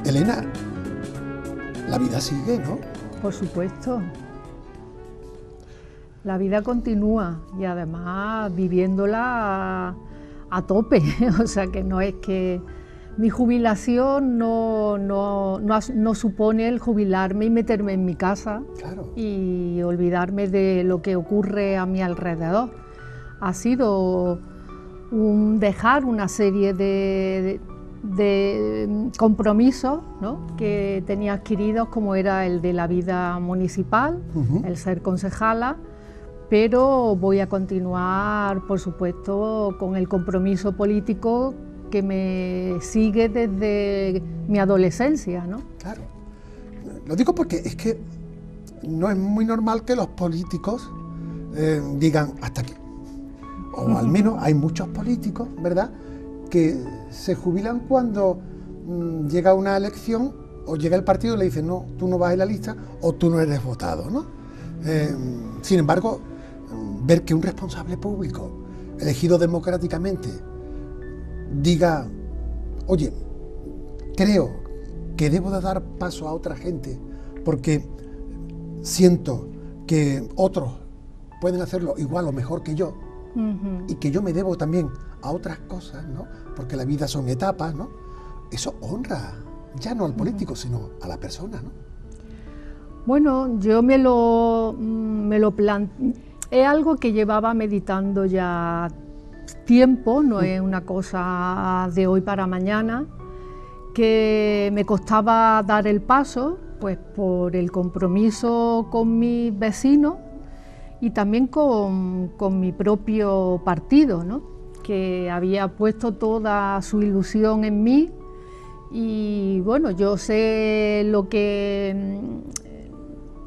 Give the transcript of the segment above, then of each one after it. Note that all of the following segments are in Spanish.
Elena, la vida sigue, ¿no? Por supuesto. La vida continúa y además viviéndola a tope. O sea que no es que mi jubilación no supone el jubilarme y meterme en mi casa, claro, y olvidarme de lo que ocurre a mi alrededor. Ha sido dejar una serie de compromisos, ¿no?, que tenía adquiridos, como era el de la vida municipal, el ser concejala, pero voy a continuar, por supuesto, con el compromiso político que me sigue desde mi adolescencia, ¿no? Claro. Lo digo porque es que no es muy normal que los políticos digan hasta aquí. O al menos hay muchos políticos, ¿verdad?, que se jubilan cuando llega una elección o llega el partido y le dicen no, tú no vas en la lista o tú no eres votado, ¿no? Sin embargo, ver que un responsable público elegido democráticamente diga, oye, creo que debo de dar paso a otra gente porque siento que otros pueden hacerlo igual o mejor que yo, y que yo me debo también a otras cosas, ¿no?, porque la vida son etapas, ¿no? Eso honra ya no al político, sino a la persona, ¿no? Bueno, yo me lo planteé, es algo que llevaba meditando ya tiempo, no es una cosa de hoy para mañana, que me costaba dar el paso, pues por el compromiso con mis vecinos y también con mi propio partido, ¿no?, que había puesto toda su ilusión en mí. Y bueno, yo sé lo que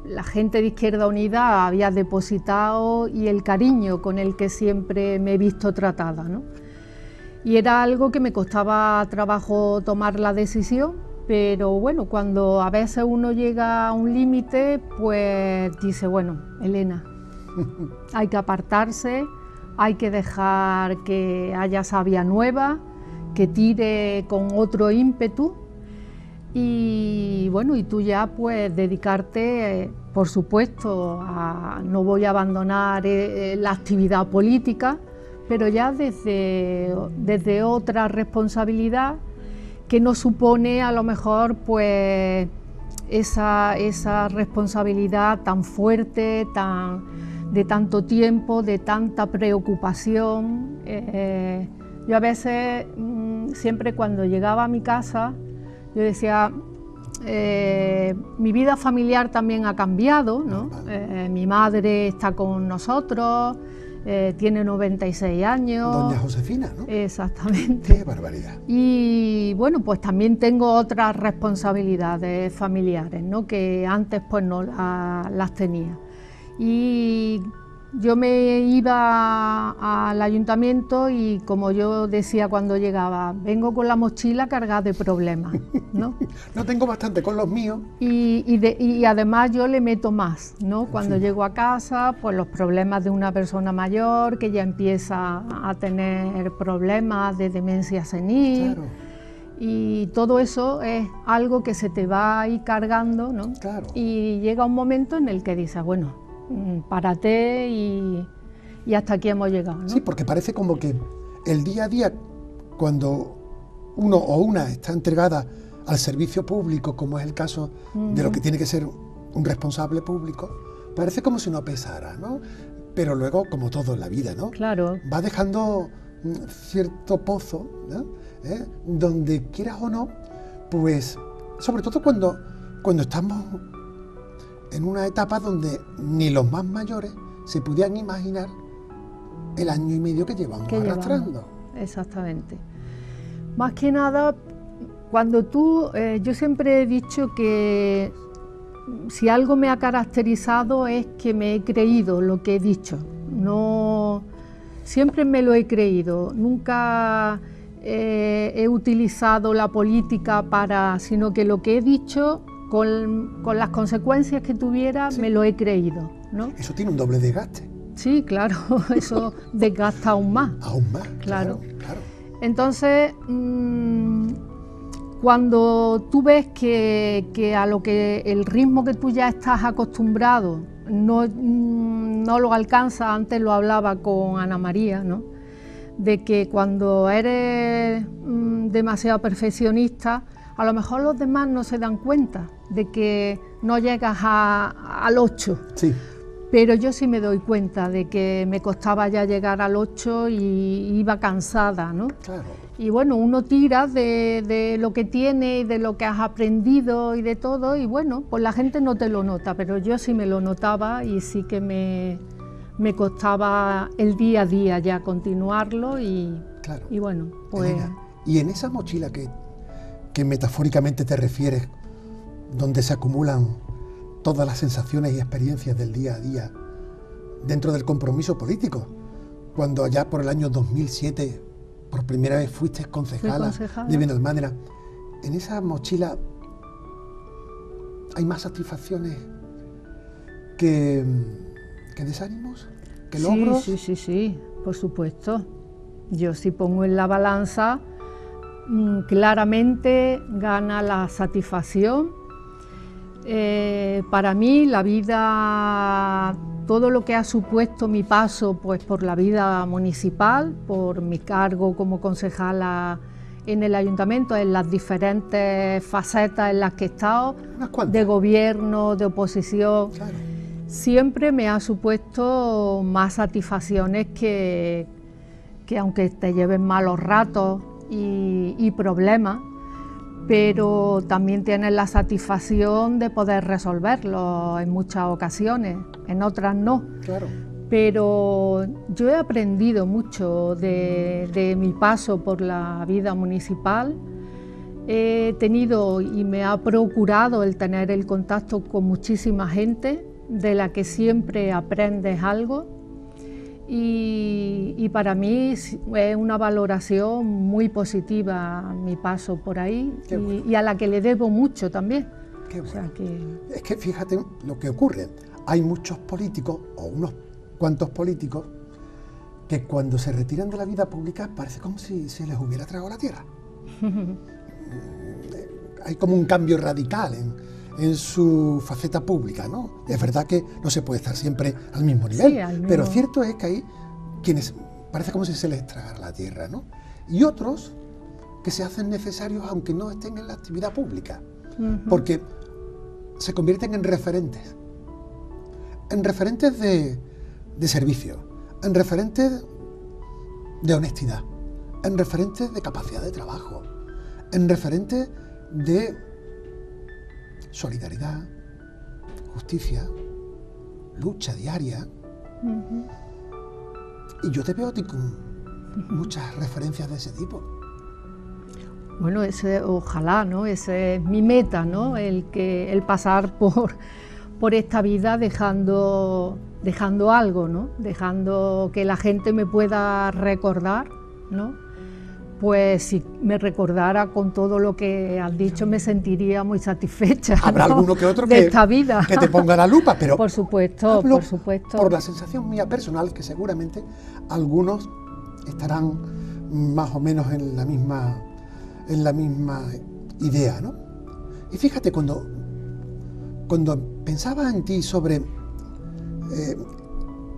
la gente de Izquierda Unida había depositado y el cariño con el que siempre me he visto tratada, ¿no? Y era algo que me costaba trabajo tomar la decisión, pero bueno, cuando a veces uno llega a un límite, pues dice, bueno, Elena, hay que apartarse, hay que dejar que haya savia nueva, que tire con otro ímpetu y bueno, y tú ya pues dedicarte, por supuesto, no voy a abandonar la actividad política, pero ya desde otra responsabilidad que no supone a lo mejor pues esa responsabilidad tan fuerte, de tanto tiempo, de tanta preocupación. Yo a veces, siempre cuando llegaba a mi casa, yo decía, mi vida familiar también ha cambiado, ¿no? Mi madre está con nosotros, tiene 96 años. Doña Josefina, ¿no? Exactamente. ¡Qué barbaridad! Y bueno, pues también tengo otras responsabilidades familiares, ¿no?, que antes pues no las tenía. Y yo me iba al ayuntamiento y, como yo decía cuando llegaba, vengo con la mochila cargada de problemas, ¿no? No tengo bastante con los míos. Y además yo le meto más, ¿no? Cuando llego a casa, pues los problemas de una persona mayor que ya empieza a tener problemas de demencia senil. Claro. Y todo eso es algo que se te va a ir cargando, ¿no? Claro. Y llega un momento en el que dices, bueno, párate y hasta aquí hemos llegado, ¿no? Sí, porque parece como que el día a día, cuando uno o una está entregada al servicio público, como es el caso de lo que tiene que ser un responsable público, parece como si no pesara, ¿no? Pero luego, como todo en la vida, ¿no? Claro. Va dejando cierto pozo, ¿no?, donde quieras o no, pues, sobre todo cuando estamos en una etapa donde ni los más mayores se pudieran imaginar el año y medio que llevamos arrastrando. Exactamente. Más que nada, cuando yo siempre he dicho que si algo me ha caracterizado es que me he creído lo que he dicho. No, siempre me lo he creído, nunca he utilizado la política sino que lo que he dicho, con las consecuencias que tuviera, me lo he creído, ¿no? Eso tiene un doble desgaste. Sí, claro, eso desgasta aún más. Aún más, claro. Entonces, cuando tú ves que a lo que el ritmo que tú ya estás acostumbrado no lo alcanza, antes lo hablaba con Ana María, ¿no? De que cuando eres demasiado perfeccionista, a lo mejor los demás no se dan cuenta de que no llegas al 8. Sí. Pero yo sí me doy cuenta de que me costaba ya llegar al 8 y iba cansada, ¿no? Claro. Y bueno, uno tira de lo que tiene y de lo que has aprendido y de todo, y bueno, pues la gente no te lo nota, pero yo sí me lo notaba y sí que me costaba el día a día ya continuarlo y bueno, pues... Elena, y en esa mochila que metafóricamente te refieres, donde se acumulan todas las sensaciones y experiencias del día a día dentro del compromiso político, cuando allá por el año 2007 por primera vez fuiste concejala de Benalmádena, en esa mochila hay más satisfacciones que desánimos, que logros. Sí, por supuesto. Yo si pongo en la balanza, claramente gana la satisfacción. Para mí la vida, todo lo que ha supuesto mi paso pues por la vida municipal, por mi cargo como concejala en el ayuntamiento, en las diferentes facetas en las que he estado, de gobierno, de oposición, siempre me ha supuesto más satisfacciones que aunque te lleven malos ratos y problemas, pero también tienes la satisfacción de poder resolverlo en muchas ocasiones, en otras no. Claro. Pero yo he aprendido mucho de mi paso por la vida municipal. He tenido y me ha procurado el tener el contacto con muchísima gente de la que siempre aprendes algo. Y para mí es una valoración muy positiva mi paso por ahí y a la que le debo mucho también. Qué bueno. Es que fíjate lo que ocurre, hay muchos políticos o unos cuantos políticos que cuando se retiran de la vida pública parece como si se les hubiera tragado la tierra. Hay como un cambio radical en su faceta pública, ¿no? Es verdad que no se puede estar siempre al mismo nivel, sí, pero cierto es que hay quienes parece como si se les tragara la tierra, ¿no? Y otros que se hacen necesarios aunque no estén en la actividad pública, porque se convierten en referentes de servicio, en referentes de honestidad, en referentes de capacidad de trabajo, en referentes de solidaridad, justicia, lucha diaria. Y yo te veo a ti con muchas referencias de ese tipo. Bueno, ojalá, ¿no? Ese es mi meta, ¿no? El pasar por esta vida dejando algo, ¿no? Dejando que la gente me pueda recordar, ¿no? Pues si me recordara con todo lo que has dicho, me sentiría muy satisfecha. Habrá, ¿no?, alguno que otro de esta vida, que te ponga la lupa, pero por supuesto, por supuesto. Por la sensación mía personal, que seguramente algunos estarán más o menos en la misma idea, ¿no? Y fíjate, cuando pensaba en ti sobre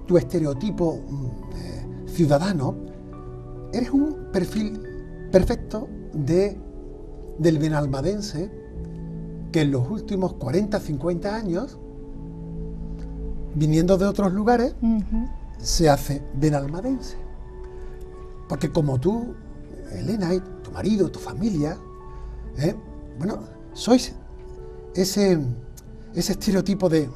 tu estereotipo ciudadano, eres un perfil perfecto del benalmadense que en los últimos 40, 50 años, viniendo de otros lugares, se hace benalmadense. Porque como tú, Elena, y tu marido, tu familia, bueno, sois ese estereotipo de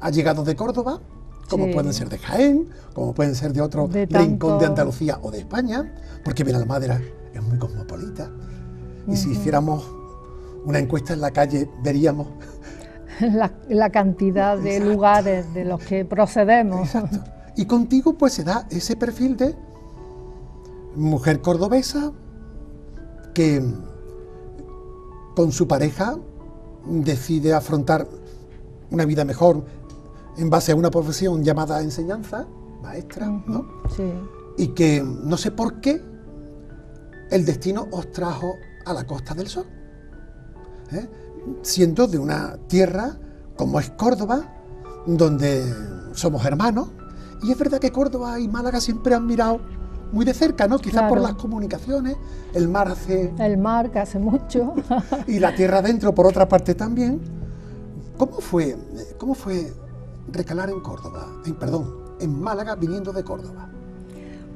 allegados de Córdoba, como Sí. pueden ser de Jaén, como pueden ser de otro De rincón tanto- de Andalucía o de España, porque Benalmádena es muy cosmopolita. Y si hiciéramos una encuesta en la calle, veríamos. La cantidad de Exacto. lugares de los que procedemos. Exacto. Y contigo pues se da ese perfil de mujer cordobesa que con su pareja decide afrontar una vida mejor en base a una profesión llamada enseñanza, maestra, ¿no? Sí. Y que no sé por qué el destino os trajo a la Costa del Sol, ¿eh? Siendo de una tierra como es Córdoba, donde somos hermanos, y es verdad que Córdoba y Málaga siempre han mirado muy de cerca, ¿no? Quizás por Claro. las comunicaciones, el mar hace, El mar, que hace mucho. y la tierra adentro por otra parte también. ¿Cómo fue recalar en Córdoba, en Málaga viniendo de Córdoba?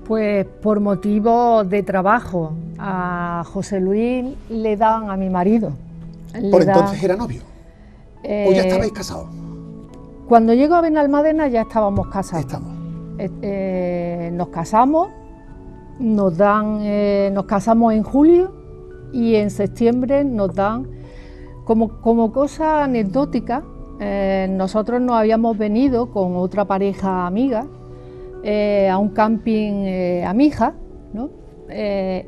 Pues por motivos de trabajo, a José Luis le dan, a mi marido. Por le dan, entonces era novio, o ya estabais casados. Cuando llego a Benalmádena ya estábamos casados. Estamos. Nos casamos, nos casamos en julio y en septiembre nos dan, como cosa anecdótica, nosotros nos habíamos venido con otra pareja amiga a un camping a Mija, ¿no?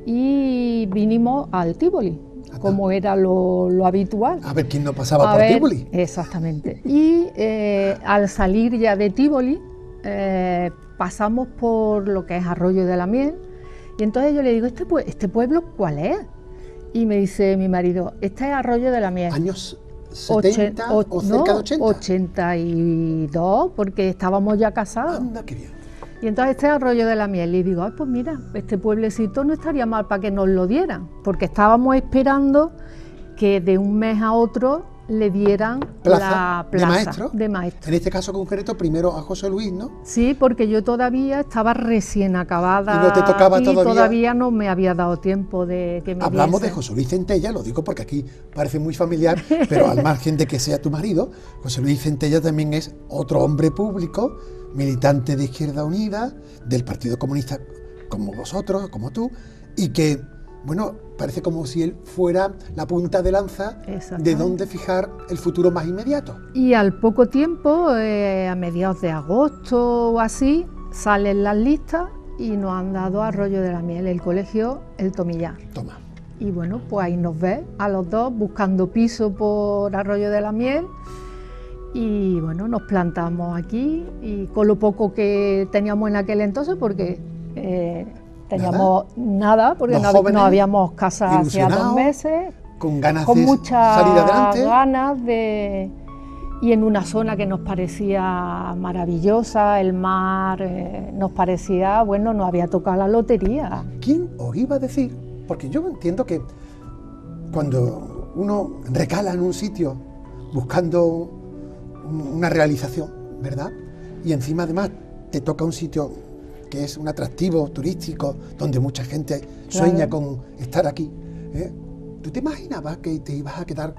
Y vinimos al Tívoli, como era lo habitual. A ver quién no pasaba A por ver, Tívoli. Exactamente. Y al salir ya de Tívoli, pasamos por lo que es Arroyo de la Miel, y entonces yo le digo, ¿este pueblo cuál es? Y me dice mi marido, este es Arroyo de la Miel. Años 70 o cerca no, de 80. 82, porque estábamos ya casados. Anda, qué bien. Y entonces este es Arroyo de la Miel, y digo, ay, pues mira, este pueblecito no estaría mal para que nos lo dieran, porque estábamos esperando que de un mes a otro le dieran la De plaza maestro. de maestro. En este caso concreto, primero a José Luis, ¿no? Sí, porque yo todavía estaba recién acabada Y no te tocaba y todavía. no me había dado tiempo de que me Hablamos de diesen. José Luis Centella, lo digo porque aquí parece muy familiar, pero al margen de que sea tu marido, José Luis Centella también es otro hombre público, militante de Izquierda Unida, del Partido Comunista como vosotros, como tú, y que, bueno, parece como si él fuera la punta de lanza de Exactamente. dónde fijar el futuro más inmediato. Y al poco tiempo, a mediados de agosto o así, salen las listas y nos han dado a Arroyo de la Miel, el colegio El Tomillar. Toma. Y bueno, pues ahí nos ves a los dos buscando piso por Arroyo de la Miel. Y bueno, nos plantamos aquí y con lo poco que teníamos en aquel entonces, porque teníamos nada porque Los no jóvenes, habíamos casado hacía 2 ilusionados, meses, con ganas con de muchas salir adelante. ganas de... Y en una zona que nos parecía maravillosa, el mar, nos parecía, bueno, nos había tocado la lotería. ¿Quién os iba a decir? Porque yo entiendo que cuando uno recala en un sitio buscando una realización, ¿verdad? Y encima además te toca un sitio que es un atractivo turístico, donde mucha gente sueña con estar aquí, ¿eh? ¿Tú te imaginabas que te ibas a quedar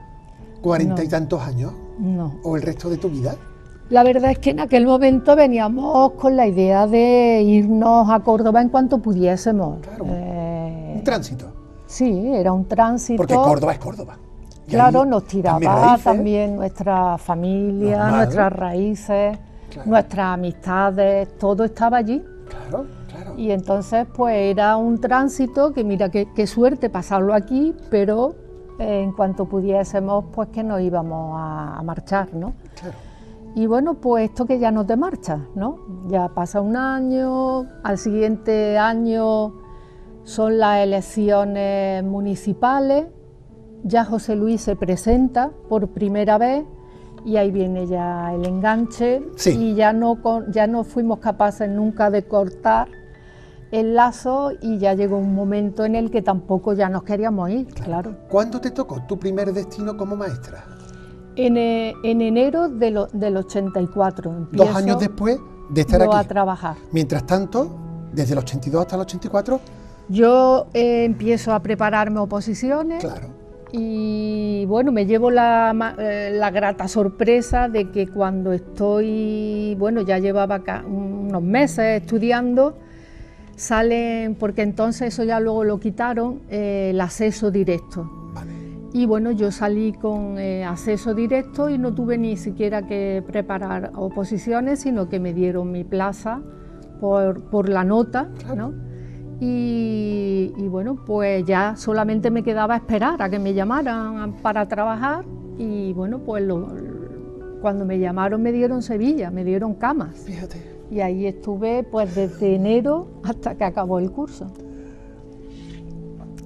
40 y tantos años? No. ¿O el resto de tu vida? La verdad es que en aquel momento veníamos con la idea de irnos a Córdoba en cuanto pudiésemos. Claro. Un tránsito. Sí, era un tránsito. Porque Córdoba es Córdoba. Y Claro, ahí nos están mis tiraba raíces. también nuestra familia, Normal. nuestras raíces, Claro. nuestras amistades, todo estaba allí. Claro, claro. Y entonces pues era un tránsito que mira qué suerte pasarlo aquí, pero en cuanto pudiésemos pues que nos íbamos a marchar, ¿no? Claro. Y bueno, pues esto que ya no te marchas, ¿no? Ya pasa un año, al siguiente año son las elecciones municipales, ya José Luis se presenta por primera vez y ahí viene ya el enganche. Sí. Y ya no fuimos capaces nunca de cortar el lazo y ya llegó un momento en el que tampoco ya nos queríamos ir, claro. ¿Cuándo te tocó tu primer destino como maestra? En enero del 84 2 empiezo años después de estar yo a aquí. trabajar. Mientras tanto, desde el 82 hasta el 84, Yo empiezo a prepararme oposiciones, claro. Y bueno, me llevo la grata sorpresa de que cuando estoy, bueno, ya llevaba unos meses estudiando, salen, porque entonces eso ya luego lo quitaron, el acceso directo. Vale. Y bueno, yo salí con acceso directo y no tuve ni siquiera que preparar oposiciones, sino que me dieron mi plaza por la nota, Claro. ¿no? Y bueno, pues ya solamente me quedaba esperar a que me llamaran para trabajar y bueno, pues cuando me llamaron me dieron Sevilla, me dieron camas. Fíjate. Y ahí estuve pues desde enero hasta que acabó el curso.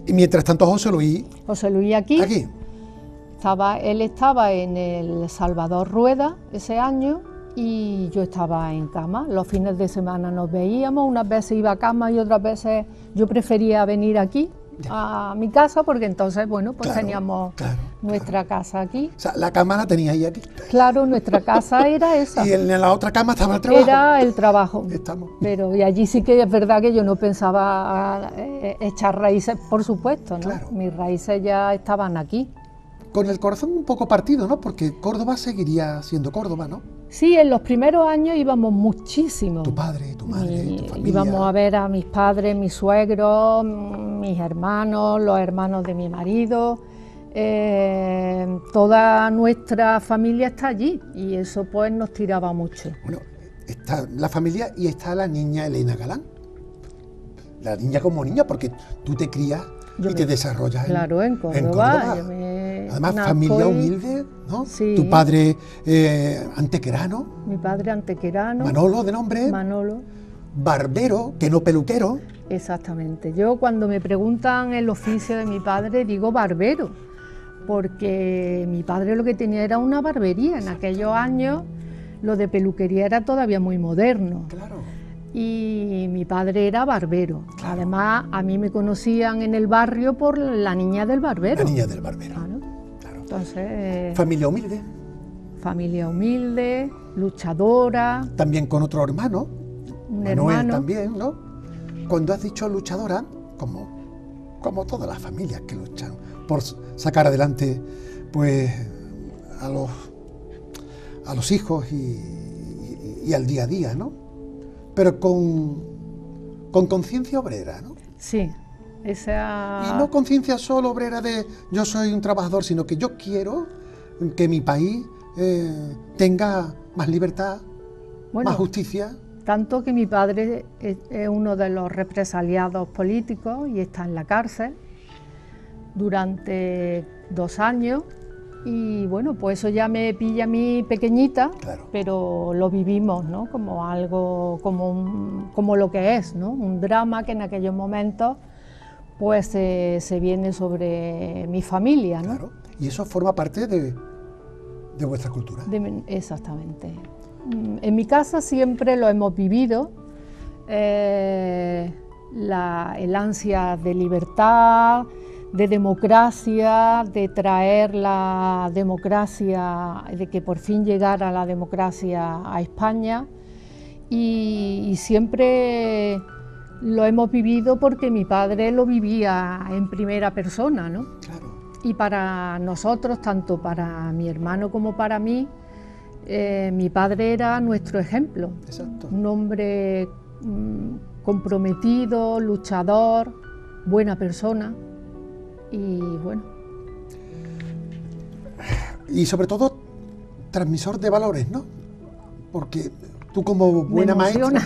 Y mientras tanto José Luis... José Luis aquí. Él estaba en el Salvador Rueda ese año y yo estaba en cama. Los fines de semana nos veíamos, unas veces iba a cama y otras veces yo prefería venir aquí a mi casa porque entonces, bueno, pues teníamos nuestra casa aquí. O sea, la cama la tenía ahí aquí. Claro, nuestra casa era esa. Y en la otra cama estaba el trabajo. Era el trabajo. Estamos. Pero y allí sí que es verdad que yo no pensaba echar raíces, por supuesto, ¿no? Claro. Mis raíces ya estaban aquí. Con el corazón un poco partido, ¿no? Porque Córdoba seguiría siendo Córdoba, ¿no? Sí, en los primeros años íbamos muchísimo. Tu padre, tu madre, tu familia. Íbamos a ver a mis padres, mis suegros, mis hermanos, los hermanos de mi marido. Toda nuestra familia está allí y eso pues nos tiraba mucho. Bueno, está la familia y está la niña Elena Galán. La niña como niña, porque tú te crías y te desarrollas en Córdoba. Además, familia humilde, ¿no? Sí. Tu padre antequerano. Mi padre antequerano. Manolo, de nombre. Manolo. Barbero, que no peluquero. Exactamente. Yo cuando me preguntan el oficio de mi padre digo barbero, porque mi padre lo que tenía era una barbería. En aquellos años lo de peluquería era todavía muy moderno. Claro. Y mi padre era barbero. Claro. Además, a mí me conocían en el barrio por la niña del barbero. La niña del barbero. Claro. Entonces... Familia humilde. Familia humilde, luchadora. También con otro hermano. Un Manuel hermano. También, ¿no? Cuando has dicho luchadora, como todas las familias que luchan por sacar adelante, pues, a los hijos y al día a día, ¿no? Pero con conciencia obrera, ¿no? Sí, esa... Y no conciencia solo obrera de yo soy un trabajador, sino que yo quiero que mi país tenga más libertad, más justicia. Tanto que mi padre es uno de los represaliados políticos y está en la cárcel durante 2 años. Y bueno, pues eso ya me pilla a mí pequeñita, claro. Pero lo vivimos, ¿no? Como algo, como lo que es, ¿no? Un drama que en aquellos momentos pues se viene sobre mi familia, ¿no? Claro, y eso forma parte de vuestra cultura. Exactamente. En mi casa siempre lo hemos vivido, el ansia de libertad, de democracia, de traer la democracia, de que por fin llegara la democracia a España y siempre lo hemos vivido porque mi padre lo vivía en primera persona, ¿no? Claro. Y para nosotros, tanto para mi hermano como para mí, mi padre era nuestro ejemplo. Exacto. Un hombre comprometido, luchador, buena persona. Y bueno. Y sobre todo, transmisor de valores, ¿no? Porque tú como buena maestra...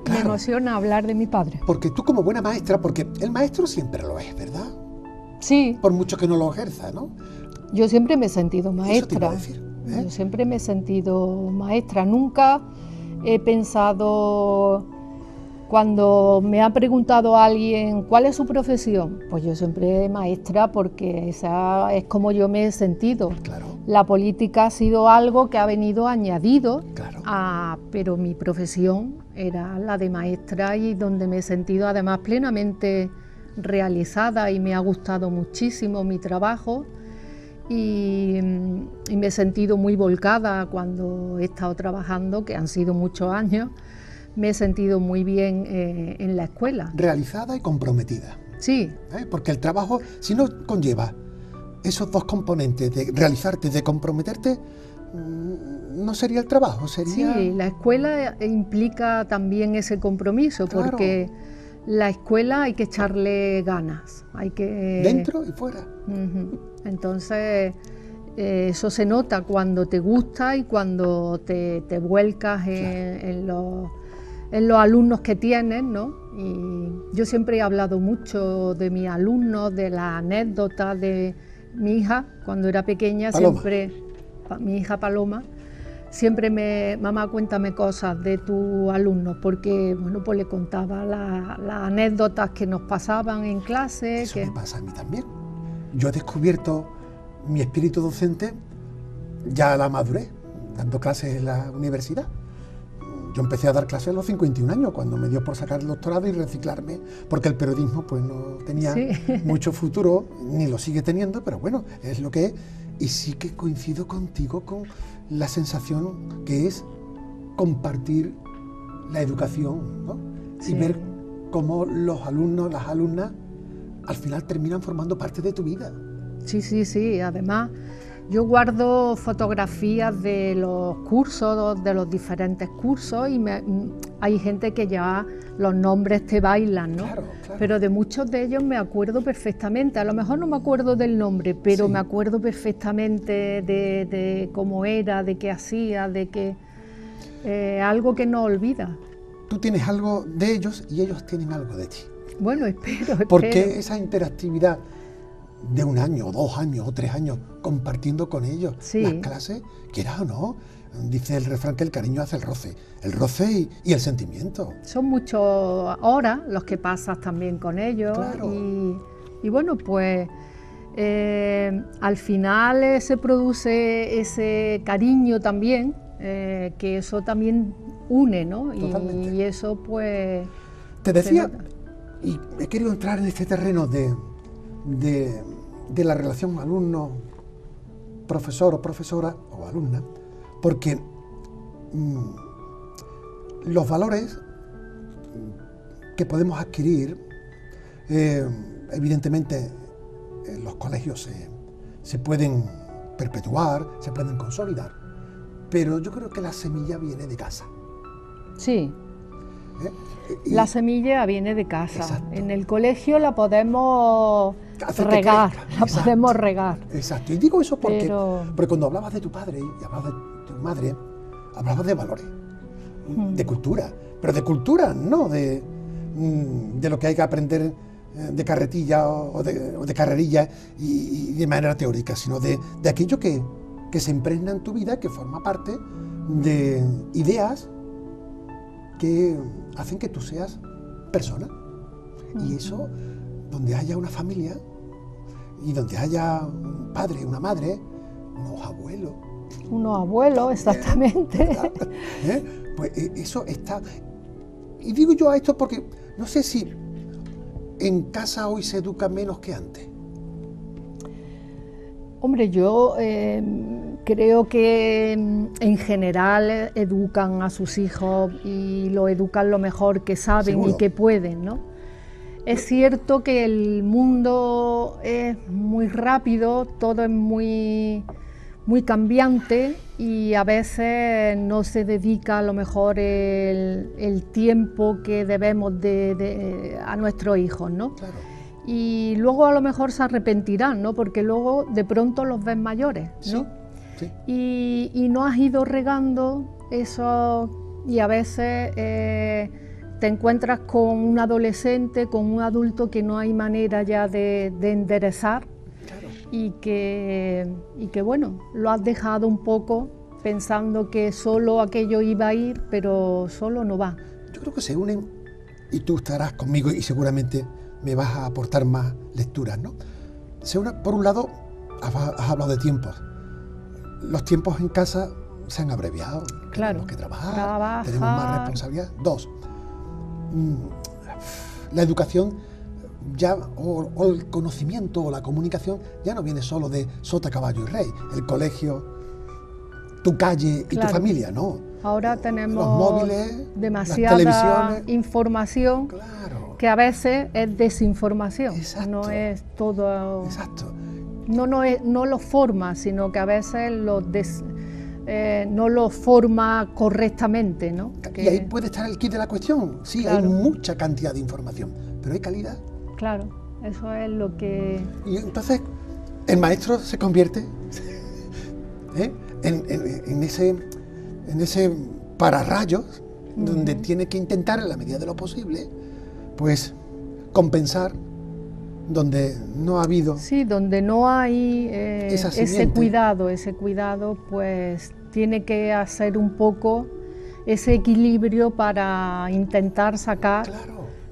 Me emociona hablar de mi padre. Porque tú como buena maestra, porque el maestro siempre lo es, ¿verdad? Sí. Por mucho que no lo ejerza, ¿no? Yo siempre me he sentido maestra. Eso te iba a decir, ¿eh? Yo siempre me he sentido maestra. Nunca he pensado... Cuando me ha preguntado a alguien cuál es su profesión, pues yo siempre maestra porque esa es como yo me he sentido. Claro. La política ha sido algo que ha venido añadido, claro. Pero mi profesión era la de maestra y donde me he sentido además plenamente realizada y me ha gustado muchísimo mi trabajo y me he sentido muy volcada cuando he estado trabajando, que han sido muchos años. Me he sentido muy bien en la escuela. Realizada y comprometida. Sí. Porque el trabajo, si no conlleva esos dos componentes, de realizarte, de comprometerte, no sería el trabajo, sería... Sí, la escuela implica también ese compromiso, Claro. porque la escuela hay que echarle ganas, hay que... Dentro y fuera. Entonces, eso se nota cuando te gusta y cuando te vuelcas en los alumnos que tienes, ¿no? Y yo siempre he hablado mucho de mis alumnos, de las anécdotas de mi hija, cuando era pequeña, Paloma. siempre, mi hija Paloma, siempre mamá, cuéntame cosas de tus alumnos, porque, bueno, pues le contaba las anécdotas que nos pasaban en clase. Eso me pasa a mí también. Yo he descubierto mi espíritu docente ya a la madurez, dando clases en la universidad. Yo empecé a dar clases a los 51 años, cuando me dio por sacar el doctorado y reciclarme, porque el periodismo pues no tenía mucho futuro, ni lo sigue teniendo, pero bueno, es lo que es. Y sí que coincido contigo con la sensación que es compartir la educación, ¿no? Sí. Y ver cómo los alumnos, las alumnas, al final terminan formando parte de tu vida. Sí, sí, sí. Además, yo guardo fotografías de los cursos, de los diferentes cursos, y hay gente que ya los nombres te bailan, ¿no? Claro, claro. Pero de muchos de ellos me acuerdo perfectamente. A lo mejor no me acuerdo del nombre, pero Sí. me acuerdo perfectamente de cómo era, de qué hacía, de que algo que no olvida. Tú tienes algo de ellos y ellos tienen algo de ti. Bueno, espero. Porque esa interactividad de 1 año, o 2 años, o 3 años, compartiendo con ellos Sí. las clases, quieras o no, dice el refrán que el cariño hace el roce y el sentimiento. Son muchas horas los que pasas también con ellos. Claro. Y bueno, pues al final se produce ese cariño también, que eso también une, ¿no? Totalmente. Y eso pues... Te decía, se nota. y he querido entrar en este terreno de la relación alumno-profesor o profesora o alumna, porque los valores que podemos adquirir, evidentemente en los colegios se pueden perpetuar, se pueden consolidar, pero yo creo que la semilla viene de casa. Sí, Y la semilla viene de casa. Exacto. En el colegio la podemos hace que regar, crezca. la Exacto. podemos regar. Exacto, y digo eso porque Pero- cuando hablabas de tu padre y hablabas de tu madre, hablabas de valores, de cultura, pero de cultura, no de lo que hay que aprender de carretilla o de carrerilla y de manera teórica, sino de aquello que se impregna en tu vida, que forma parte de ideas que hacen que tú seas persona. Y eso, donde haya una familia y donde haya un padre, una madre, unos abuelos, Unos abuelos, exactamente. pues eso está. Y digo yo a esto porque no sé si en casa hoy se educa menos que antes. Hombre, yo creo que en general educan a sus hijos y lo educan lo mejor que saben Seguro. y que pueden, ¿no? Es cierto que el mundo es muy rápido, todo es muy cambiante y a veces no se dedica a lo mejor el tiempo que debemos a nuestros hijos, ¿no? Claro. Y luego a lo mejor se arrepentirán, ¿no? Porque luego de pronto los ves mayores, ¿no? Sí. Y no has ido regando eso y a veces te encuentras con un adolescente, con un adulto que no hay manera ya de enderezar Claro. y que bueno, lo has dejado un poco pensando que solo aquello iba a ir, pero solo no va. Yo creo que se unen, y tú estarás conmigo y seguramente me vas a aportar más lecturas, ¿no? Se unen, por un lado, has hablado de tiempos. Los tiempos en casa se han abreviado. Claro. Tenemos que trabajar, tenemos más responsabilidad. 2, la educación ya, o el conocimiento o la comunicación ya no viene solo de sota, caballo y rey. El colegio, tu calle y Claro. tu familia, ¿no. Ahora tenemos Los móviles, demasiada las televisiones. información Claro. que a veces es desinformación, Exacto. no es todo... Exacto. no los forma, sino que a veces no los forma correctamente, ¿no? Y ahí puede estar el quid de la cuestión. Sí, claro. Hay mucha cantidad de información, pero hay calidad. Claro, eso es lo que... Y entonces el maestro se convierte en ese pararrayos donde tiene que intentar, en la medida de lo posible, pues compensar donde no ha habido... Sí, donde no hay ese cuidado, pues tiene que hacer un poco ese equilibrio para intentar sacar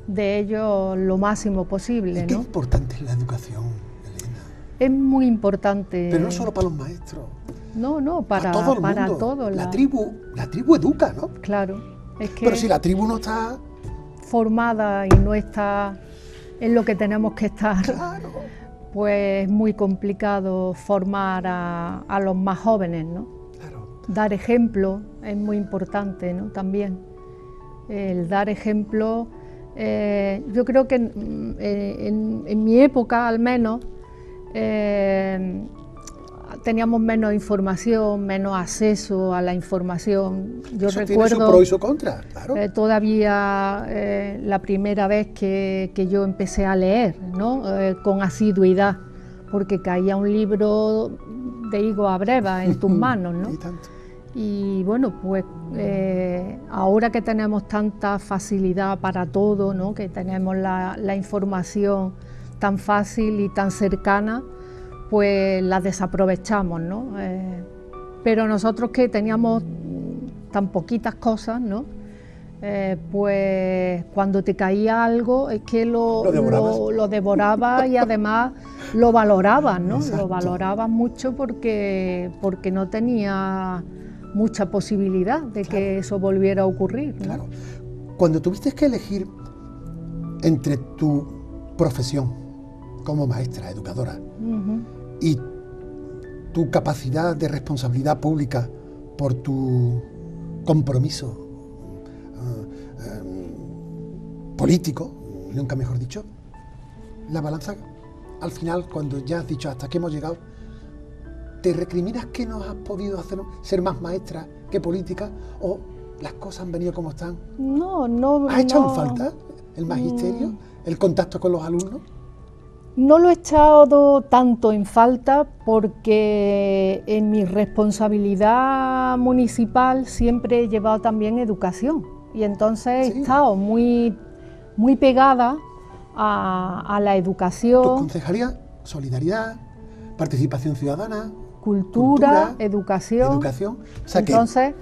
de ello lo máximo posible, ¿no? Qué importante es la educación, Elena. Es muy importante. Pero no solo para los maestros. No, para todo el para mundo. todo. La tribu educa, ¿no? Claro. Es que pero si la tribu no está formada y no está en lo que tenemos que estar, pues es muy complicado formar a los más jóvenes, ¿no? Claro. Dar ejemplo es muy importante, ¿no? También el dar ejemplo, yo creo que en mi época al menos teníamos menos información, menos acceso a la información. Yo Eso recuerdo tiene su pro y su contra, claro. Todavía la primera vez que yo empecé a leer, ¿no? Con asiduidad, porque caía un libro de higo a breva en tus manos, ¿no? Y tanto. Y bueno, pues ahora que tenemos tanta facilidad para todo, ¿no? Que tenemos la información tan fácil y tan cercana, pues la desaprovechamos, ¿no? Pero nosotros que teníamos tan poquitas cosas, ¿no? Pues cuando te caía algo es que lo devorabas y además lo valorabas, ¿no? Exacto. Lo valorabas mucho porque no tenía mucha posibilidad de que eso volviera a ocurrir, ¿no? Claro. Cuando tuviste que elegir entre tu profesión como maestra, educadora, y tu capacidad de responsabilidad pública por tu compromiso político, nunca mejor dicho, la balanza al final, cuando ya has dicho hasta aquí hemos llegado, ¿te recriminas que no has podido ser más maestra que política o las cosas han venido como están? No. ¿Has echado en falta el magisterio, el contacto con los alumnos? No lo he echado tanto en falta porque en mi responsabilidad municipal siempre he llevado también educación y entonces he estado muy pegada a la educación. ¿Tu concejalía? Solidaridad, participación ciudadana, cultura, educación. O sea que entonces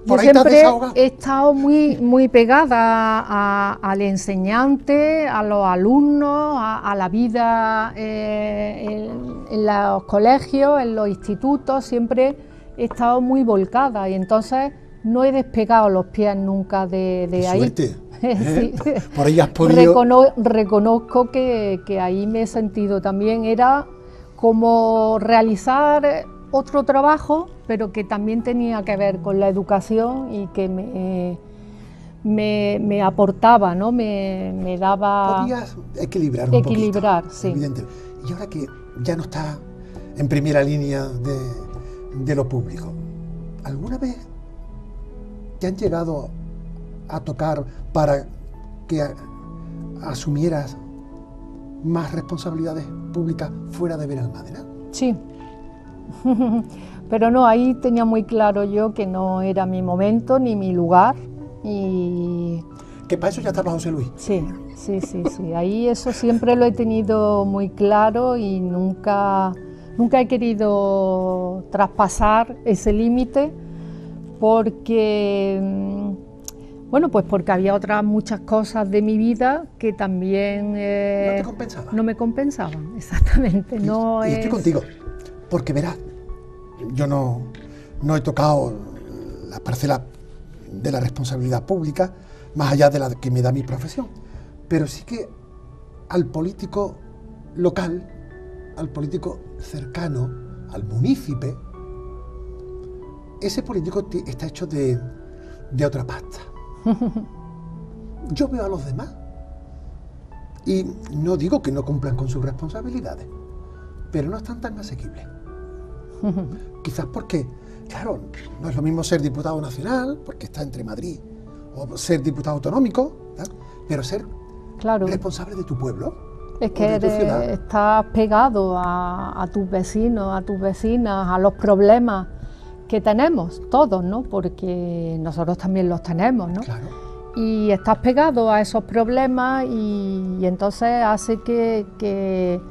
por yo ahí siempre te he estado muy pegada al enseñante, a los alumnos, a la vida en los colegios, en los institutos, siempre he estado muy volcada y entonces no he despegado los pies nunca de ahí. Suerte. Sí. Por ahí has podido... Reconozco que ahí me he sentido también, era como realizar otro trabajo, pero que también tenía que ver con la educación y que me aportaba, ¿no? Me daba... Podías equilibrar un poquito, sí. Evidente. Y ahora que ya no estás en primera línea de lo público, ¿alguna vez te han llegado a tocar para que asumieras más responsabilidades públicas fuera de Benalmádena? Sí. Pero no, ahí tenía muy claro yo que no era mi momento ni mi lugar y... Que para eso ya estaba José Luis. Sí, ahí eso siempre lo he tenido muy claro y nunca he querido traspasar ese límite porque, bueno, pues porque había otras muchas cosas de mi vida que también... ¿No te compensaban? No me compensaban, exactamente. Y estoy contigo. Porque verás, yo no he tocado la parcela de la responsabilidad pública, más allá de la que me da mi profesión, pero sí que al político local, al político cercano, al munícipe, ese político está hecho de otra pasta. Yo veo a los demás y no digo que no cumplan con sus responsabilidades, pero no están tan asequibles. Quizás porque, claro, no es lo mismo ser diputado nacional, porque está entre Madrid, o ser diputado autonómico, ¿verdad? Pero ser responsable de tu pueblo. Es que estás pegado a tus vecinos, a tus vecinas, a los problemas que tenemos todos, ¿no? Porque nosotros también los tenemos, ¿no? Claro. Y estás pegado a esos problemas y entonces hace que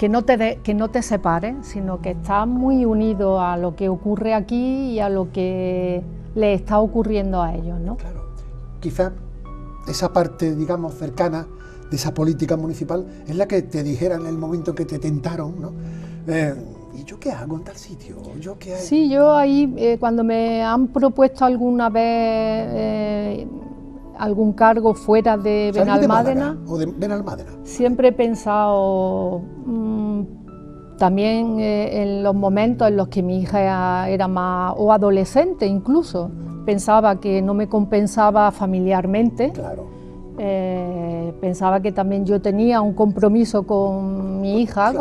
no te separes, sino que estás muy unido a lo que ocurre aquí y a lo que le está ocurriendo a ellos, ¿no? Claro. Quizá esa parte, digamos, cercana de esa política municipal es la que te dijera en el momento que te tentaron, ¿no? ¿Y yo qué hago en tal sitio? ¿Yo qué hago? Sí, yo ahí, cuando me han propuesto alguna vez algún cargo fuera de Benalmádena, o de Benalmádena, siempre he pensado, también en los momentos en los que mi hija era más, o adolescente incluso, pensaba que no me compensaba familiarmente. Claro. Pensaba que también yo tenía un compromiso con mi hija,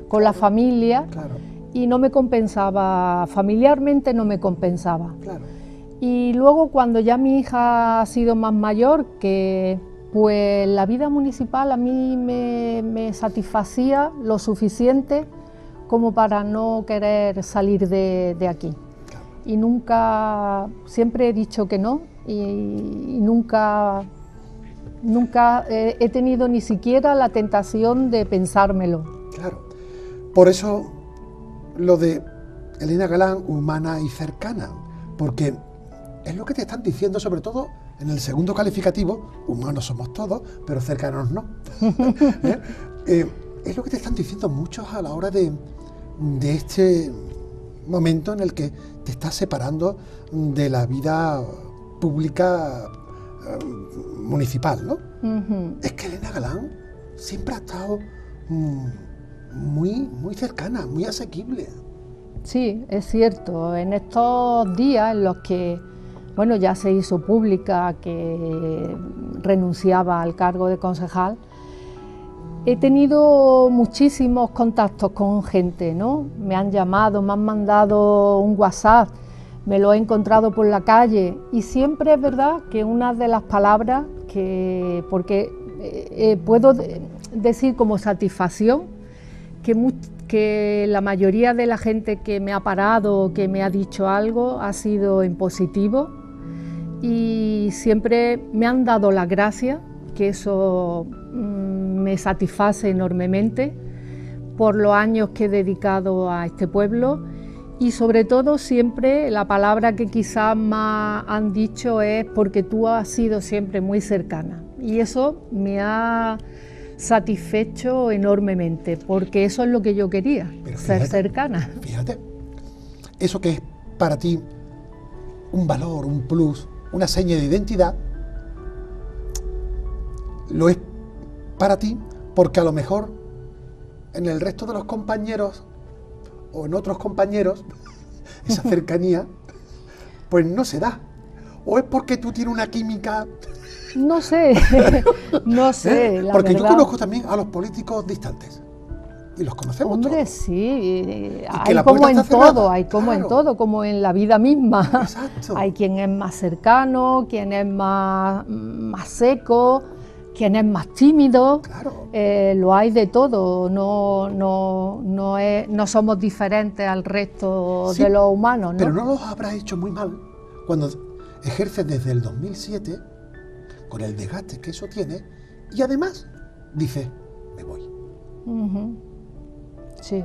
con la familia, y no me compensaba, familiarmente no me compensaba. Claro. Y luego cuando ya mi hija ha sido más mayor, que pues la vida municipal a mí me satisfacía lo suficiente como para no querer salir de aquí. Y nunca, siempre he dicho que no, y nunca he tenido ni siquiera la tentación de pensármelo. Claro, por eso lo de Elena Galán, humana y cercana, porque es lo que te están diciendo, sobre todo en el segundo calificativo, humanos somos todos, pero cercanos no. Es lo que te están diciendo muchos a la hora de este momento en el que te estás separando de la vida pública municipal, ¿no? Es que Elena Galán siempre ha estado muy cercana, muy asequible. Sí, es cierto. En estos días en los que, bueno, ya se hizo pública que renunciaba al cargo de concejal, he tenido muchísimos contactos con gente, ¿no? Me han llamado, me han mandado un WhatsApp, me lo he encontrado por la calle, y siempre es verdad que una de las palabras porque puedo decir como satisfacción que la mayoría de la gente que me ha parado, que me ha dicho algo, ha sido en positivo, y siempre me han dado las gracias, que eso me satisface enormemente por los años que he dedicado a este pueblo, y sobre todo siempre la palabra que quizás más han dicho es porque tú has sido siempre muy cercana, y eso me ha satisfecho enormemente, porque eso es lo que yo quería, ser cercana. Fíjate, eso que es para ti un valor, un plus, una seña de identidad, lo es para ti porque a lo mejor en el resto de los compañeros o en otros compañeros esa cercanía pues no se da, o es porque tú tienes una química. No sé, no sé, la porque verdad. yo conozco también a los políticos distantes y los conocemos. Hombre, todos. Sí, hay como en todo, hay como en todo, como en la vida misma. Exacto. Hay quien es más cercano, quien es más seco, quien es más tímido. Claro. Lo hay de todo, no somos diferentes al resto de los humanos, ¿no? Pero no los habrás hecho muy mal cuando ejerces desde el 2007, con el desgaste que eso tiene, y además dices, me voy. Sí.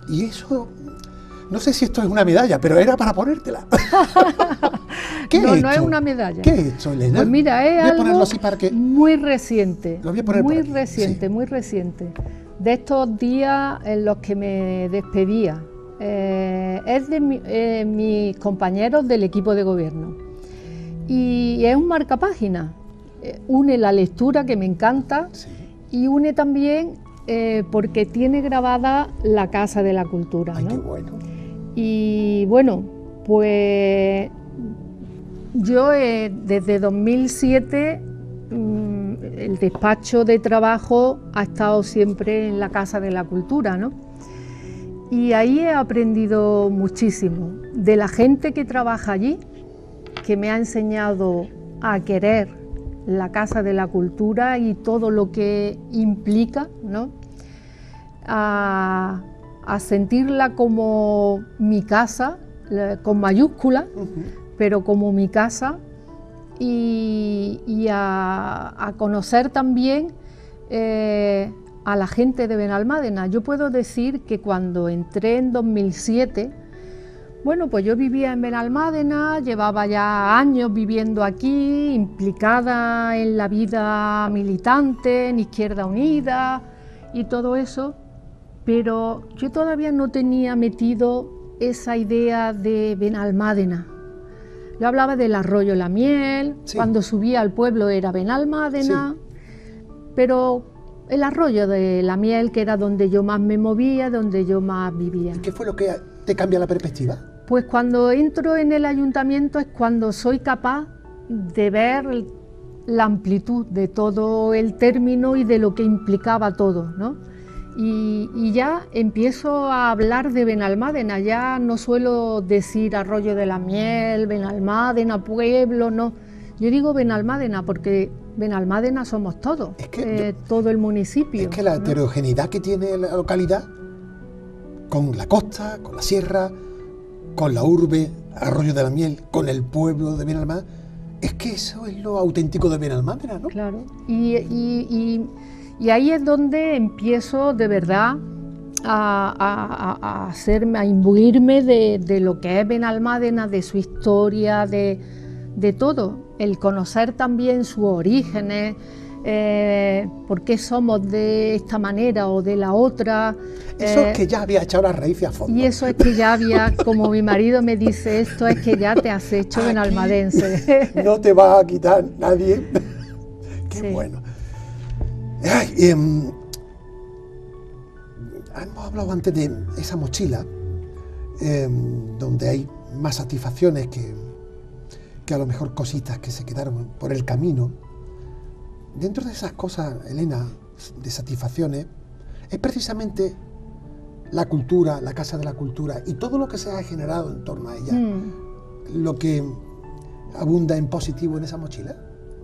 Y eso, no sé si esto es una medalla, pero era para ponértela. ¿Qué he hecho? No es una medalla. ¿Qué he hecho, Elena? Pues mira, es algo así para que... muy reciente. Lo voy a poner muy por aquí, reciente, sí. Muy reciente. De estos días en los que me despedía. Es de mis compañeros del equipo de gobierno. Y es un marcapágina. Une la lectura, que me encanta, Sí. y une también porque tiene grabada la Casa de la Cultura, Ay, ¿no? qué bueno. Y bueno, pues yo desde 2007 el despacho de trabajo ha estado siempre en la Casa de la Cultura, ¿no? Y ahí he aprendido muchísimo de la gente que trabaja allí, que me ha enseñado a querer la Casa de la Cultura y todo lo que implica, ¿no? A sentirla como mi casa, con mayúscula, pero como mi casa, y a conocer también a la gente de Benalmádena. Yo puedo decir que cuando entré en 2007, bueno, pues yo vivía en Benalmádena, llevaba ya años viviendo aquí, implicada en la vida militante, en Izquierda Unida y todo eso, pero yo todavía no tenía metido esa idea de Benalmádena. Yo hablaba del arroyo La Miel, sí. Cuando subía al pueblo era Benalmádena, sí. Pero el arroyo de La Miel, que era donde yo más me movía, donde yo más vivía. ¿Y qué fue lo que te cambia la perspectiva? Pues cuando entro en el ayuntamiento es cuando soy capaz de ver la amplitud de todo el término y de lo que implicaba todo, ¿no? Y ya empiezo a hablar de Benalmádena, ya no suelo decir Arroyo de la Miel, Benalmádena, pueblo, no. Yo digo Benalmádena porque Benalmádena somos todos, es que todo el municipio. Es que la heterogeneidad que tiene la localidad, con la costa, con la sierra, con la urbe, Arroyo de la Miel, con el pueblo de Benalmádena, es que eso es lo auténtico de Benalmádena, ¿no? Claro, y ahí es donde empiezo de verdad a imbuirme de lo que es Benalmádena, de su historia, de todo, el conocer también sus orígenes, por qué somos de esta manera o de la otra. Eso es que ya había echado las raíces a fondo. Y eso es que ya había, como mi marido me dice, esto es que ya te has hecho benalmadense. No te va a quitar nadie. Qué sí. Bueno. Ay, hemos hablado antes de esa mochila, donde hay más satisfacciones que a lo mejor cositas que se quedaron por el camino. Dentro de esas cosas, Elena, de satisfacciones, es precisamente la cultura, la Casa de la Cultura y todo lo que se ha generado en torno a ella, lo que abunda en positivo en esa mochila.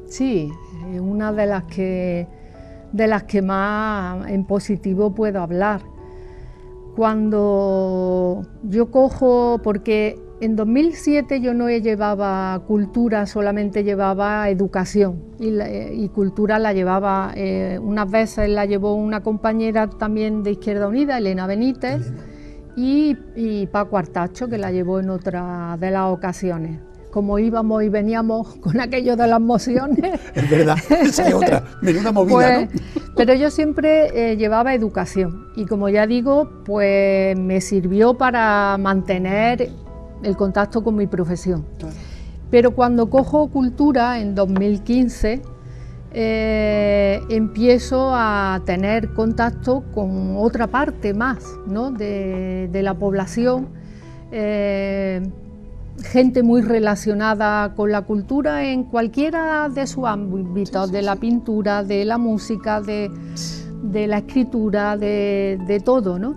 Sí, una de las que más en positivo puedo hablar. Cuando yo cojo, porque en 2007 yo no llevaba cultura, solamente llevaba educación y cultura la llevaba, unas veces la llevó una compañera también de Izquierda Unida, Elena Benítez, y Paco Artacho, que la llevó en otra de las ocasiones. Como íbamos y veníamos con aquello de las mociones. Es verdad, esa es otra, menuda movida, pues, ¿no? Pero yo siempre llevaba educación y como ya digo, pues me sirvió para mantener el contacto con mi profesión. Claro. Pero cuando cojo cultura en 2015, empiezo a tener contacto con otra parte más, ¿no? de la población, gente muy relacionada con la cultura en cualquiera de sus ámbitos, de la pintura, de la música, de la escritura, de todo, ¿no?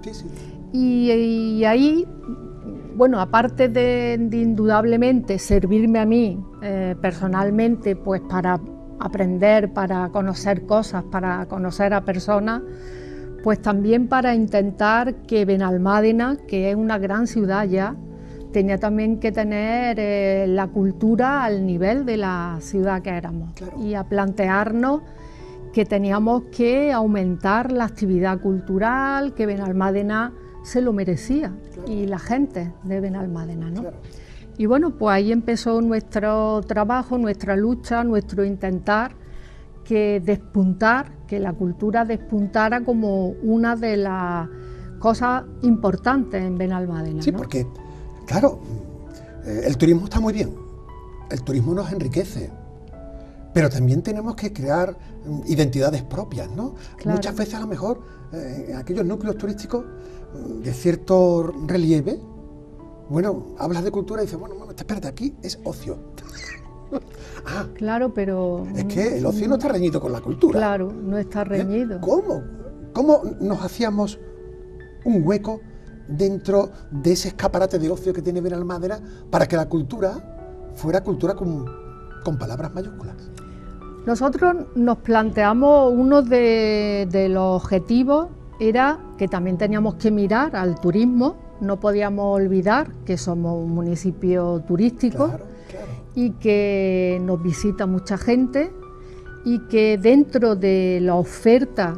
Y ahí, bueno, aparte de indudablemente servirme a mí personalmente, pues para aprender, para conocer cosas, para conocer a personas, pues también para intentar que Benalmádena, que es una gran ciudad ya, tenía también que tener la cultura al nivel de la ciudad que éramos. Claro. Y a plantearnos que teníamos que aumentar la actividad cultural, que Benalmádena se lo merecía, claro. Y la gente de Benalmádena, ¿no? Claro. Y bueno, pues ahí empezó nuestro trabajo, nuestra lucha, nuestro intentar que la cultura despuntara como una de las cosas importantes en Benalmádena. Sí, ¿no? Porque, claro, el turismo está muy bien, el turismo nos enriquece, pero también tenemos que crear identidades propias, ¿no? Claro. Muchas veces a lo mejor en aquellos núcleos turísticos de cierto relieve, bueno, hablas de cultura y dices, bueno, espérate, aquí es ocio. Ah, Claro, pero... es que el ocio no está reñido con la cultura. Claro, no está reñido. ¿Cómo? ¿Cómo nos hacíamos un hueco dentro de ese escaparate de ocio que tiene Benalmádena para que la cultura fuera cultura con palabras mayúsculas? Nosotros nos planteamos uno de los objetivos, era que también teníamos que mirar al turismo, no podíamos olvidar que somos un municipio turístico. Claro, claro. Y que nos visita mucha gente y que dentro de la oferta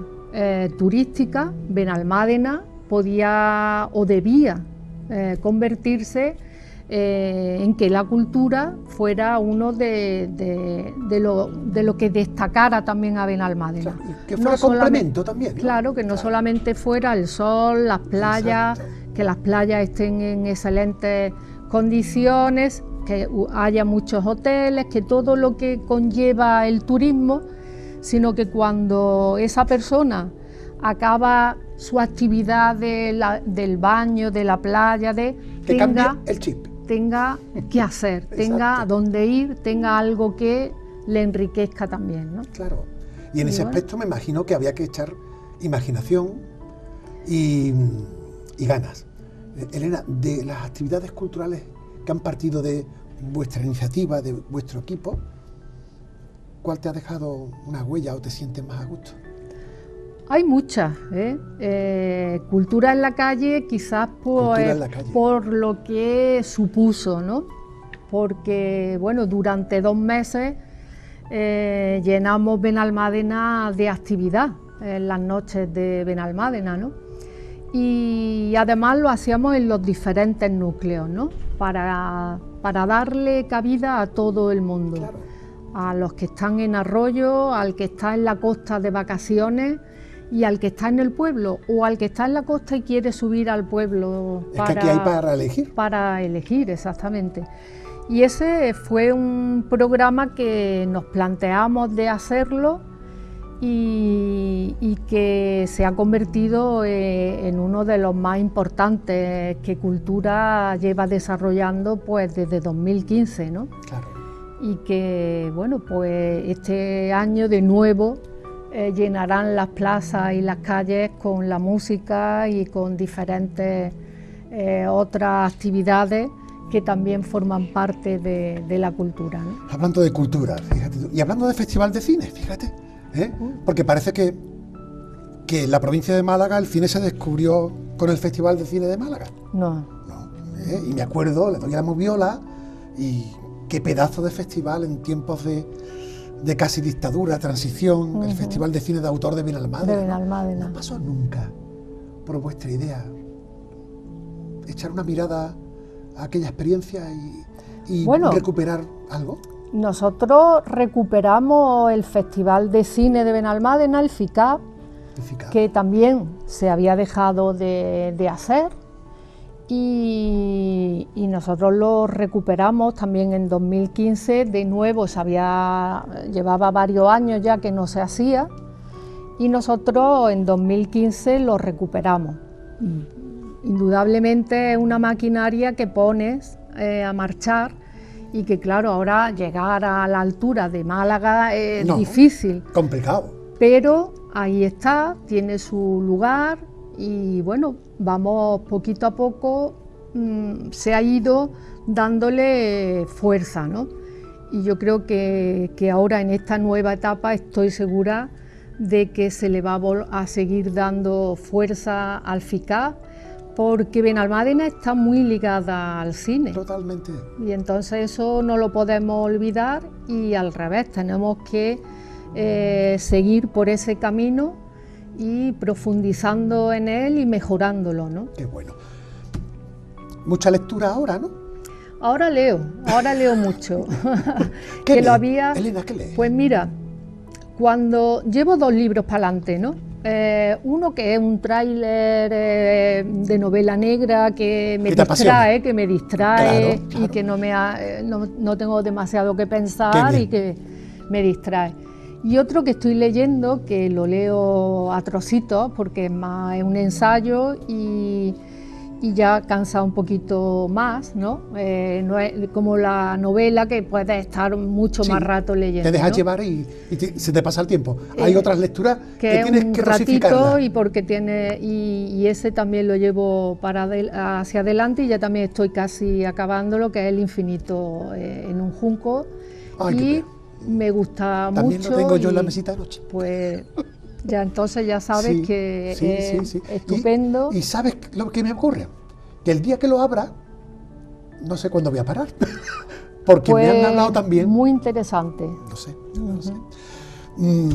turística, Benalmádena podía o debía convertirse en que la cultura fuera uno de lo que destacara también a Benalmádena. O sea, que fuera complemento también, ¿no? Claro, que no solamente fuera el sol, las playas, exacto, que las playas estén en excelentes condiciones, que haya muchos hoteles, que todo lo que conlleva el turismo, sino que cuando esa persona acaba su actividad del baño, de la playa, que cambie el chip. Tenga que hacer, tenga a dónde ir, tenga algo que le enriquezca también, ¿no? Claro. Y en ese bueno, aspecto me imagino que había que echar imaginación y ganas. Elena, de las actividades culturales que han partido de vuestra iniciativa, de vuestro equipo, ¿cuál te ha dejado una huella o te sientes más a gusto? Hay muchas, cultura en la calle, quizás por lo que supuso, ¿no? Porque, bueno, durante 2 meses llenamos Benalmádena de actividad, en las noches de Benalmádena, ¿no? Y además lo hacíamos en los diferentes núcleos, ¿no? Para darle cabida a todo el mundo, Claro. A los que están en Arroyo, al que está en la costa de vacaciones y al que está en el pueblo, o al que está en la costa y quiere subir al pueblo. Es que aquí hay para elegir. Para elegir, exactamente. Y ese fue un programa que nos planteamos de hacerlo y que se ha convertido en uno de los más importantes que Cultura lleva desarrollando pues desde 2015, ¿no? Claro. Y que, bueno, pues este año de nuevo llenarán las plazas y las calles con la música y con diferentes otras actividades que también forman parte de la cultura, ¿no? Hablando de cultura, fíjate tú. Y hablando de festival de cine, fíjate, ¿eh? Porque parece que en la provincia de Málaga el cine se descubrió con el Festival de Cine de Málaga. No. No, y me acuerdo, le doy a la moviola y qué pedazo de festival en tiempos de casi dictadura, transición, el Festival de Cine de Autor de Benalmádena. De Benalmádena. No pasó nunca por vuestra idea echar una mirada a aquella experiencia y bueno, recuperar algo. Nosotros recuperamos el Festival de Cine de Benalmádena, el FICAP, que también se había dejado de hacer, y nosotros lo recuperamos también en 2015, de nuevo llevaba varios años ya que no se hacía, y nosotros en 2015 lo recuperamos. Indudablemente es una maquinaria que pones a marchar y que, claro, ahora llegar a la altura de Málaga es difícil. Complicado. Pero ahí está, tiene su lugar y, bueno, vamos poquito a poco, se ha ido dándole fuerza, ¿no? Y yo creo que ahora en esta nueva etapa estoy segura de que se le va a seguir dando fuerza al FICAP, porque Benalmádena está muy ligada al cine. Totalmente. Y entonces eso no lo podemos olvidar y al revés, tenemos que seguir por ese camino y profundizando en él y mejorándolo, ¿no? Qué bueno. Mucha lectura ahora, ¿no? Ahora leo mucho. ¿Qué que lees? lo había. Elena, ¿qué lees? Pues mira, cuando llevo 2 libros para adelante, ¿no? Uno que es un tráiler de novela negra que me distrae, Claro. y que no tengo demasiado que pensar y que me distrae. Y otro que estoy leyendo, que lo leo a trocitos porque es un ensayo y y ya cansa un poquito más, ¿no? No es como la novela que puedes estar mucho Sí, más rato leyendo. te dejas ¿no? llevar y se te pasa el tiempo. Hay otras lecturas que es tienes un que ratito dosificarlas. y porque tiene y ese también lo llevo hacia adelante y ya también estoy casi acabando lo que es El infinito en un junco. Ay, qué Y pena. me gusta También mucho. lo tengo yo en la y, mesita de noche. Pues ya entonces ya sabes Sí, que sí, es sí, sí. estupendo. Y ¿sabes lo que me ocurre? Que el día que lo abra, no sé cuándo voy a parar. Porque me han hablado también. Muy interesante. No sé, no sé. Mm,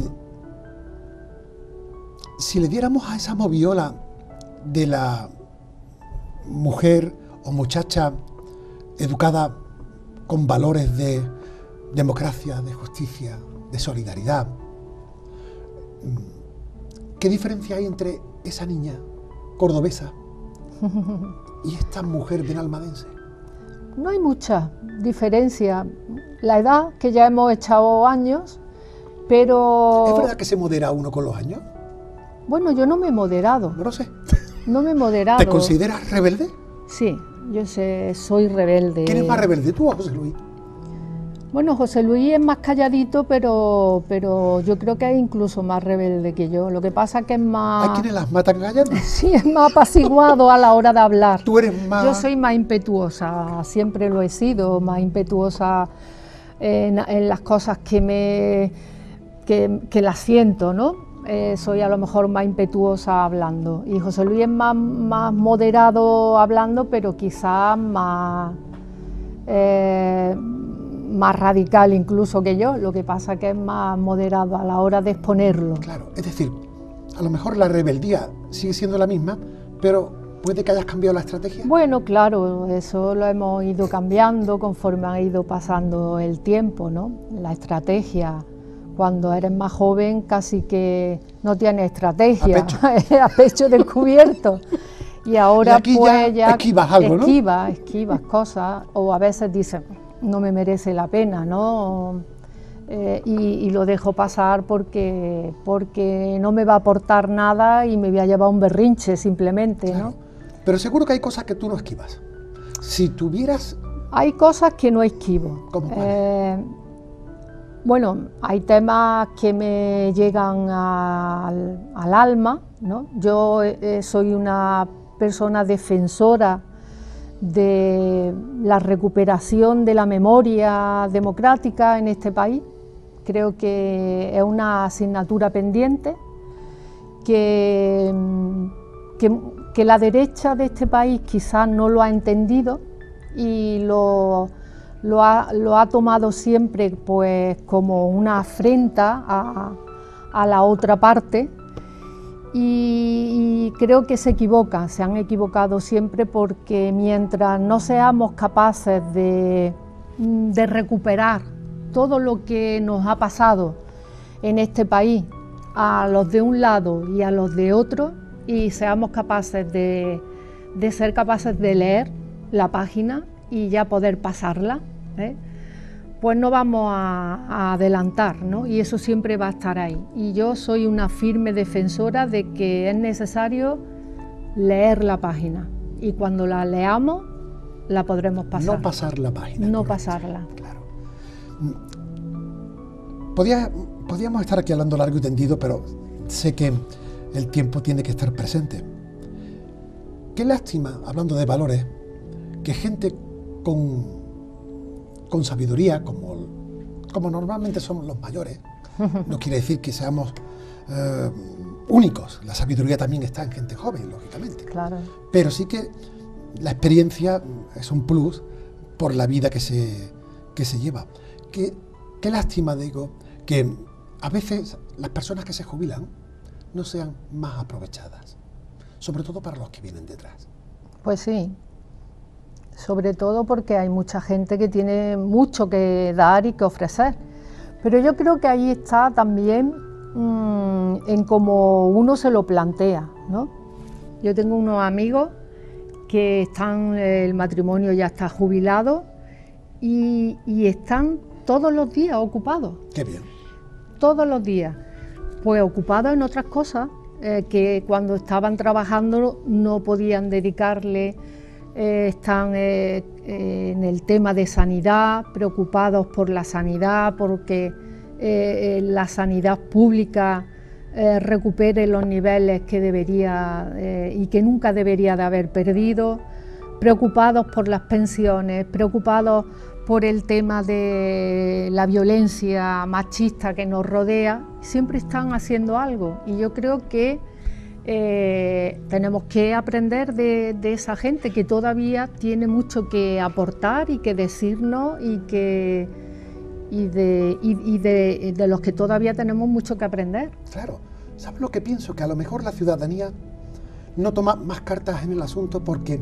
si le diéramos a esa moviola de la mujer o muchacha educada con valores de democracia, de justicia, de solidaridad, ¿qué diferencia hay entre esa niña cordobesa y esta mujer benalmadense? No hay mucha diferencia. La edad, que ya hemos echado años, pero... ¿Es verdad que se modera uno con los años? Bueno, yo no me he moderado. No lo sé. No me he moderado. ¿Te consideras rebelde? Sí, yo soy rebelde. ¿Quién es más rebelde, tú o José Luis? Bueno, José Luis es más calladito, pero yo creo que es incluso más rebelde que yo. Lo que pasa es que es más... Hay quienes las matan callando. Sí, es más apaciguado a la hora de hablar. Tú eres más... Yo soy más impetuosa, siempre lo he sido, más impetuosa en las cosas que las siento, ¿no? Soy a lo mejor más impetuosa hablando. Y José Luis es más moderado hablando, pero quizás más radical incluso que yo. Lo que pasa es que es más moderado a la hora de exponerlo. Claro, es decir, a lo mejor la rebeldía sigue siendo la misma, pero puede que hayas cambiado la estrategia. Bueno, claro, eso lo hemos ido cambiando conforme ha ido pasando el tiempo, ¿no? La estrategia. Cuando eres más joven casi que no tienes estrategia, a pecho descubierto. Y ahora y pues ya esquivas algo, ¿no? Esquivas cosas, o a veces dices, no me merece la pena, ¿no? Y lo dejo pasar porque no me va a aportar nada y me voy a llevar un berrinche simplemente, claro. ¿no? Pero seguro que hay cosas que tú no esquivas. Si tuvieras... Hay cosas que no esquivo. ¿Cómo cuáles? Bueno, hay temas que me llegan al alma, ¿no? Yo soy una persona defensora de la recuperación de la memoria democrática en este país. Creo que es una asignatura pendiente que la derecha de este país quizás no lo ha entendido y lo ha tomado siempre pues como una afrenta a la otra parte y creo que se han equivocado siempre porque mientras no seamos capaces de recuperar todo lo que nos ha pasado en este país a los de un lado y a los de otro y seamos capaces de ser capaces de leer la página y ya poder pasarla, pues no vamos a adelantar, ¿no? Y eso siempre va a estar ahí. Y yo soy una firme defensora de que es necesario leer la página y cuando la leamos la podremos pasar. No pasar la página. No pasarla. Claro. Podríamos estar aquí hablando largo y tendido, pero sé que el tiempo tiene que estar presente. Qué lástima, hablando de valores, que gente con sabiduría, como normalmente somos los mayores, no quiere decir que seamos únicos. La sabiduría también está en gente joven, lógicamente. Claro. Pero sí que la experiencia es un plus por la vida que se lleva. Qué lástima, digo, que a veces las personas que se jubilan no sean más aprovechadas, sobre todo para los que vienen detrás. Pues sí, sobre todo porque hay mucha gente que tiene mucho que dar y que ofrecer, pero yo creo que ahí está también en cómo uno se lo plantea, ¿no? Yo tengo unos amigos que el matrimonio ya está jubilado y están todos los días ocupados. Qué bien. Todos los días, pues ocupados en otras cosas, que cuando estaban trabajando no podían dedicarle, están en el tema de sanidad, preocupados por la sanidad, porque la sanidad pública recupere los niveles que debería y que nunca debería de haber perdido, preocupados por las pensiones, preocupados por el tema de la violencia machista que nos rodea. Siempre están haciendo algo y yo creo que tenemos que aprender de esa gente que todavía tiene mucho que aportar y que decirnos de los que todavía tenemos mucho que aprender. Claro, ¿sabes lo que pienso? Que a lo mejor la ciudadanía no toma más cartas en el asunto porque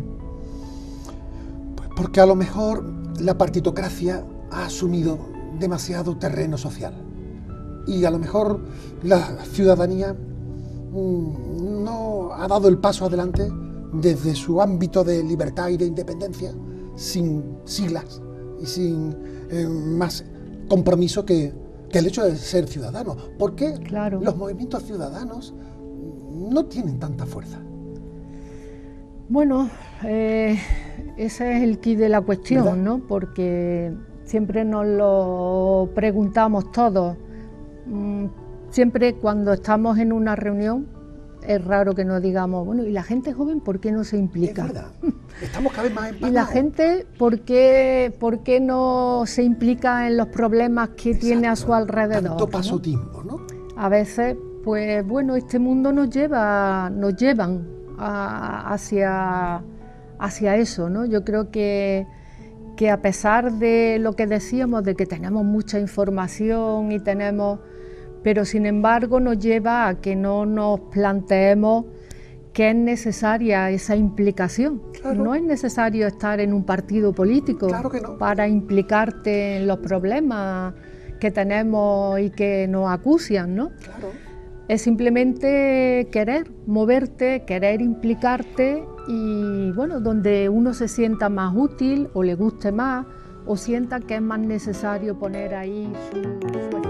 a lo mejor la partitocracia ha asumido demasiado terreno social y a lo mejor la ciudadanía no ha dado el paso adelante desde su ámbito de libertad y de independencia, sin siglas y sin más compromiso que el hecho de ser ciudadano. ¿Por qué Claro. los movimientos ciudadanos no tienen tanta fuerza? Bueno, ese es el quid de la cuestión, ¿verdad? ¿no? Porque siempre nos lo preguntamos todos. Siempre cuando estamos en una reunión es raro que nos digamos, bueno, ¿y la gente joven por qué no se implica? Es verdad, estamos cada vez más empanados. ¿Y la gente por qué no se implica en los problemas que tiene a su alrededor? Tanto ¿no? pasotismo, ¿no? A veces, pues bueno, este mundo nos llevan hacia eso, ¿no? Yo creo que a pesar de lo que decíamos, de que tenemos mucha información pero sin embargo nos lleva a que no nos planteemos que es necesaria esa implicación. Claro. No es necesario estar en un partido político Claro que no. para implicarte en los problemas que tenemos y que nos acucian, ¿no? Claro. Es simplemente querer moverte, querer implicarte y bueno, donde uno se sienta más útil o le guste más o sienta que es más necesario poner ahí su